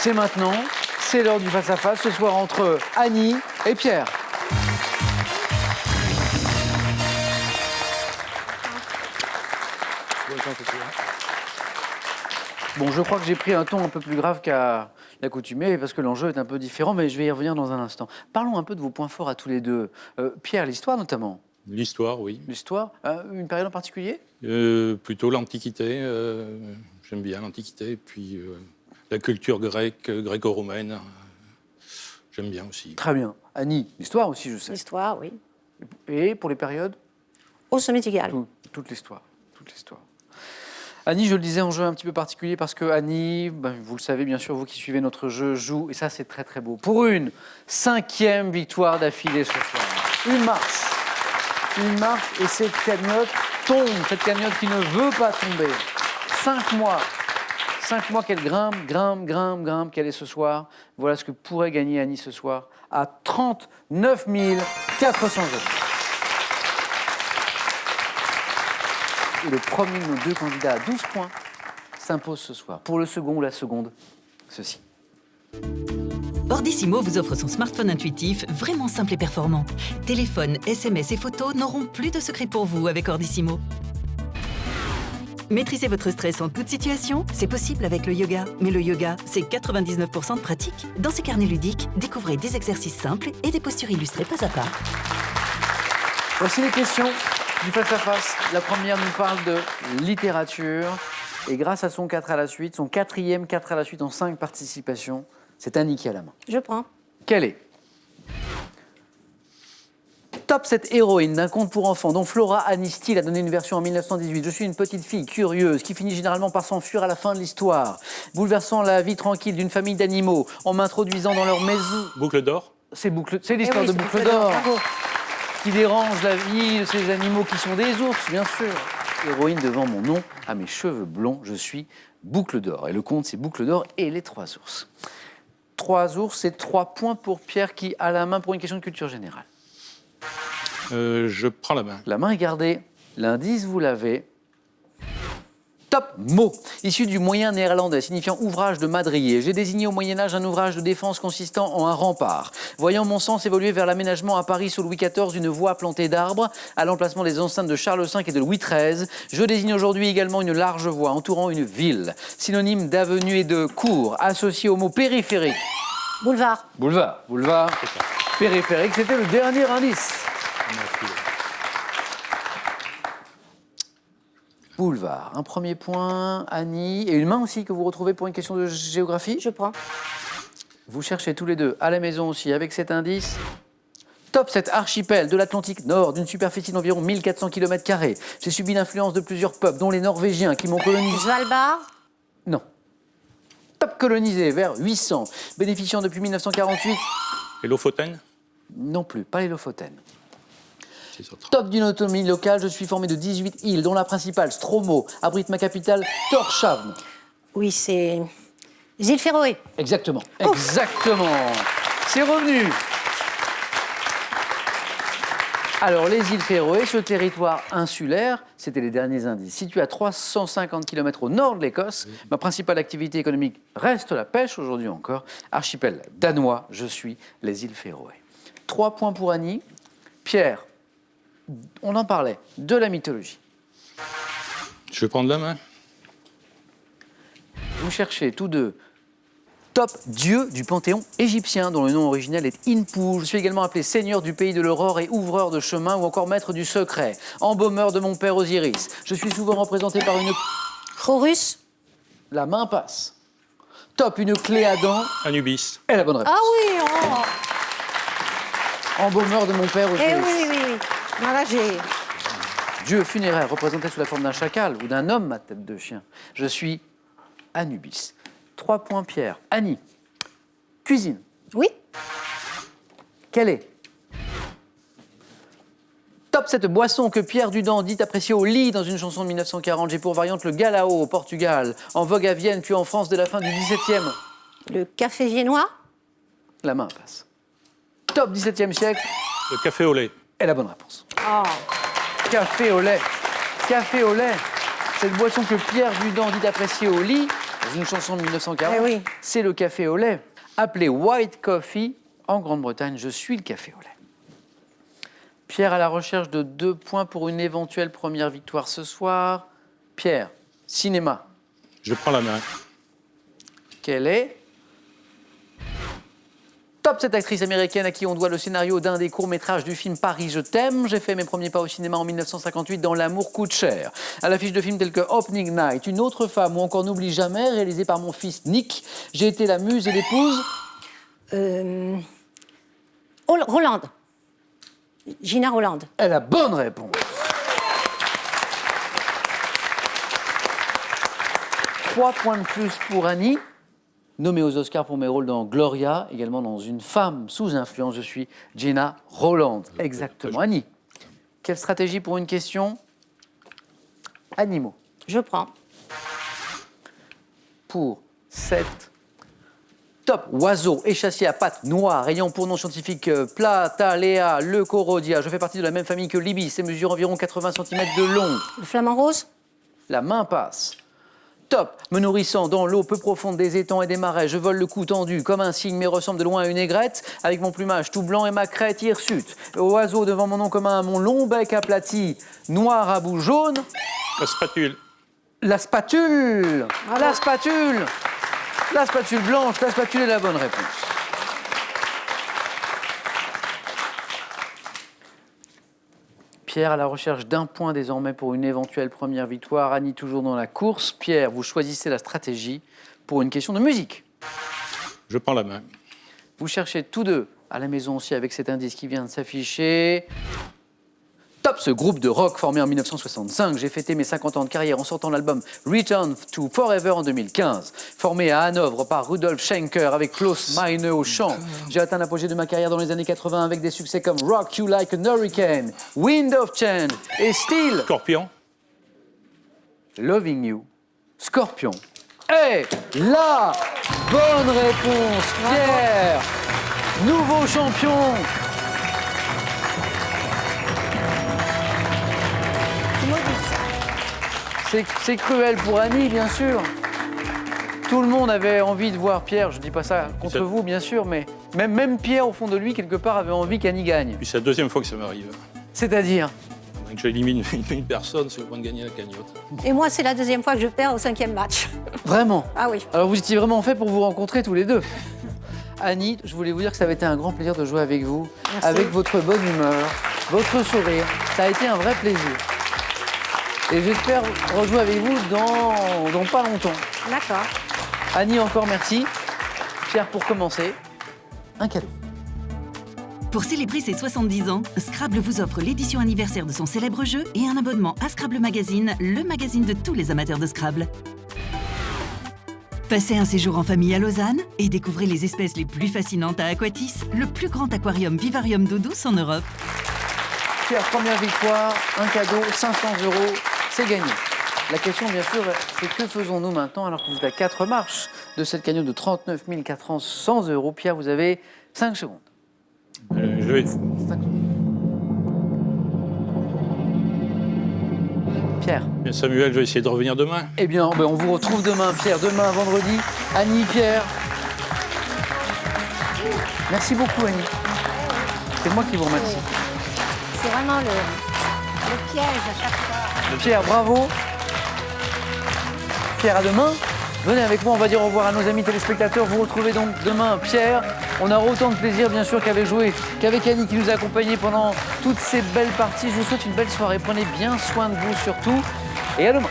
C'est maintenant, c'est l'heure du face-à-face ce soir entre Annie et Pierre. Bon, je crois que j'ai pris un ton un peu plus grave qu'à l'accoutumée parce que l'enjeu est un peu différent, mais je vais y revenir dans un instant. Parlons un peu de vos points forts à tous les deux. Pierre, l'histoire notamment. L'histoire, oui. L'histoire, une période en particulier? Plutôt l'Antiquité. J'aime bien l'Antiquité. Et puis la culture grecque, gréco-romaine. J'aime bien aussi. Très bien. Annie, l'histoire aussi, je sais. L'histoire, oui. Et pour les périodes? Au sommet égal. Toute l'histoire. Toute l'histoire. Annie, je le disais, en jeu un petit peu particulier parce que Annie, vous le savez bien sûr, vous qui suivez notre jeu, joue, et ça c'est très très beau, pour une 5e victoire d'affilée ce soir. Une marche, et cette cagnotte tombe, cette cagnotte qui ne veut pas tomber. 5 mois qu'elle grimpe, qu'elle est ce soir. Voilà ce que pourrait gagner Annie ce soir à 39 400 €. Et le premier de nos deux candidats à 12 points s'impose ce soir. Pour le second ou la seconde, ceci. Ordissimo vous offre son smartphone intuitif, vraiment simple et performant. Téléphone, SMS et photos n'auront plus de secret pour vous avec Ordissimo. Maîtriser votre stress en toute situation, c'est possible avec le yoga. Mais le yoga, c'est 99% de pratique. Dans ces carnets ludiques, découvrez des exercices simples et des postures illustrées pas à pas. Voici les questions du face-à-face. La première nous parle de littérature. Et grâce à son 4 à la suite, son 4e 4 à la suite en 5 participations, c'est Annie qui a la main. Je prends. Quelle est Top, cette héroïne d'un conte pour enfants dont Flora Annie Steele a donné une version en 1918. Je suis une petite fille curieuse qui finit généralement par s'enfuir à la fin de l'histoire, bouleversant la vie tranquille d'une famille d'animaux en m'introduisant dans leur maison. Boucle d'or. C'est l'histoire de Boucle d'or qui dérange la vie de ces animaux qui sont des ours, bien sûr. Héroïne devant mon nom, à mes cheveux blonds, je suis Boucle d'or. Et le conte, c'est Boucle d'or et les 3 ours. 3 ours, c'est 3 points pour Pierre qui a la main pour une question de culture générale. Je prends la main. La main est gardée. L'indice, vous l'avez. Top mot, issu du moyen néerlandais, signifiant ouvrage de madrier. J'ai désigné au Moyen-Âge un ouvrage de défense consistant en un rempart. Voyant mon sens évoluer vers l'aménagement à Paris sous Louis XIV d'une voie plantée d'arbres, à l'emplacement des enceintes de Charles V et de Louis XIII, je désigne aujourd'hui également une large voie entourant une ville, synonyme d'avenue et de cour, associé au mot périphérique. Boulevard. Boulevard, périphérique, c'était le dernier indice. Boulevard. Un premier point, Annie. Et une main aussi que vous retrouvez pour une question de géographie. Je prends. Vous cherchez tous les deux à la maison aussi avec cet indice. Top, cet archipel de l'Atlantique Nord, d'une superficie d'environ 1400 km². J'ai subi l'influence de plusieurs peuples, dont les Norvégiens qui m'ont colonisé. Svalbard. Non. Top, colonisé vers 800. Bénéficiant depuis 1948. Et Lofoten. Non plus, pas les Lofoten. Top d'une autonomie locale, je suis formé de 18 îles, dont la principale, Stromo, abrite ma capitale, Tórshavn. Oui, c'est les îles Féroé. Exactement, Ouf. exactement. C'est revenu. Alors, les îles Féroé, ce territoire insulaire, c'était les derniers indices. Situé à 350 km au nord de l'Écosse, ma principale activité économique reste la pêche, aujourd'hui encore. Archipel danois, je suis les îles Féroé. 3 points pour Annie. Pierre, on en parlait, de la mythologie. Je vais prendre la main. Vous cherchez tous deux top dieu du panthéon égyptien, dont le nom originel est Inpu. Je suis également appelé seigneur du pays de l'aurore et ouvreur de chemin, ou encore maître du secret, embaumeur de mon père Osiris. Je suis souvent représenté par une... Horus. La main passe. Top, une clé à dents. Anubis. Et la bonne réponse. Ah oui, oh. Embaumeur de mon père Osiris. Eh oui. Non, là, j'ai... Dieu funéraire représenté sous la forme d'un chacal ou d'un homme à tête de chien. Je suis Anubis. 3 points Pierre. Annie, cuisine. Oui. Quelle est top, cette boisson que Pierre Dudan dit apprécier au lit dans une chanson de 1940. J'ai pour variante le galao au Portugal, en vogue à Vienne puis en France dès la fin du XVIIe. Le café viennois. La main passe. Top 17e siècle. Le café au lait. Et la bonne réponse. Oh. Café au lait. Café au lait. Cette boisson que Pierre Dudan dit apprécier au lit dans une chanson de 1940. Eh oui. C'est le café au lait. Appelé White Coffee en Grande-Bretagne, je suis le café au lait. Pierre à la recherche de 2 points pour une éventuelle première victoire ce soir. Pierre, cinéma. Je prends la main. Quelle est Top, cette actrice américaine à qui on doit le scénario d'un des courts-métrages du film Paris, je t'aime. J'ai fait mes premiers pas au cinéma en 1958 dans L'amour coûte cher. À l'affiche de films tels que Opening Night, Une autre femme ou encore N'oublie jamais, réalisé par mon fils Nick. J'ai été la muse et l'épouse. Rolande. Gina Rolande. Elle a bonne réponse. 3 points de plus pour Annie. Nommée aux Oscars pour mes rôles dans Gloria, également dans Une femme sous influence, je suis Gina Rolande. Exactement. Annie, quelle stratégie pour une question? Animaux. Je prends. Pour 7. Top, oiseau, échassier à pattes noires, ayant pour nom scientifique Platalea leucorodia. Je fais partie de la même famille que l'ibis et mesure environ 80 cm de long. Le flamant rose. La main passe. Top, me nourrissant dans l'eau peu profonde des étangs et des marais, je vole le cou tendu comme un cygne mais ressemble de loin à une aigrette, avec mon plumage tout blanc et ma crête hirsute. Oiseau devant mon nom commun, mon long bec aplati, noir à bout jaune. La spatule. La spatule. La spatule. La spatule blanche, la spatule est la bonne réponse. Pierre à la recherche d'un point désormais pour une éventuelle première victoire. Annie toujours dans la course. Pierre, vous choisissez la stratégie pour une question de musique. Je prends la main. Vous cherchez tous deux à la maison aussi avec cet indice qui vient de s'afficher. Top, ce groupe de rock formé en 1965. J'ai fêté mes 50 ans de carrière en sortant l'album Return to Forever en 2015. Formé à Hanovre par Rudolf Schenker avec Klaus Meine au chant. J'ai atteint l'apogée de ma carrière dans les années 80 avec des succès comme Rock You Like an Hurricane, Wind of Change et Still Scorpion. Loving You. Scorpion. Et la bonne réponse, Pierre. Nouveau champion. C'est cruel pour Annie, bien sûr. Tout le monde avait envie de voir Pierre, je ne dis pas ça contre vous, bien sûr, mais même Pierre, au fond de lui, quelque part, avait envie qu'Annie gagne. Puis c'est la deuxième fois que ça m'arrive. C'est-à-dire Que j'élimine une personne, c'est le point de gagner la cagnotte. Et moi, c'est la deuxième fois que je perds au 5e match. Vraiment? Ah oui. Alors vous étiez vraiment fait pour vous rencontrer tous les deux. Annie, je voulais vous dire que ça avait été un grand plaisir de jouer avec vous, Merci. avec votre bonne humeur, votre sourire. Ça a été un vrai plaisir. Et j'espère rejouer avec vous dans pas longtemps. D'accord. Annie, encore merci. Pierre, pour commencer, un cadeau. Pour célébrer ses 70 ans, Scrabble vous offre l'édition anniversaire de son célèbre jeu et un abonnement à Scrabble Magazine, le magazine de tous les amateurs de Scrabble. Passez un séjour en famille à Lausanne et découvrez les espèces les plus fascinantes à Aquatis, le plus grand aquarium vivarium d'eau douce en Europe. Pierre, première victoire, un cadeau, 500 €, c'est gagné. La question, bien sûr, c'est que faisons-nous maintenant alors que vous êtes à 4 marches de cette cagnotte de 39 400 €. Pierre, vous avez 5 secondes. Je vais... Pierre. Bien, Samuel, je vais essayer de revenir demain. Eh bien, on vous retrouve demain, Pierre. Demain, vendredi. Annie, Pierre. Merci beaucoup, Annie. C'est moi qui vous remercie. C'est vraiment le piège à chaque fois. Pierre, bravo. Pierre, à demain. Venez avec moi, on va dire au revoir à nos amis téléspectateurs. Vous retrouvez donc demain Pierre. On aura autant de plaisir, bien sûr, qu'avec Annie qui nous a accompagnés pendant toutes ces belles parties. Je vous souhaite une belle soirée. Prenez bien soin de vous surtout. Et à demain.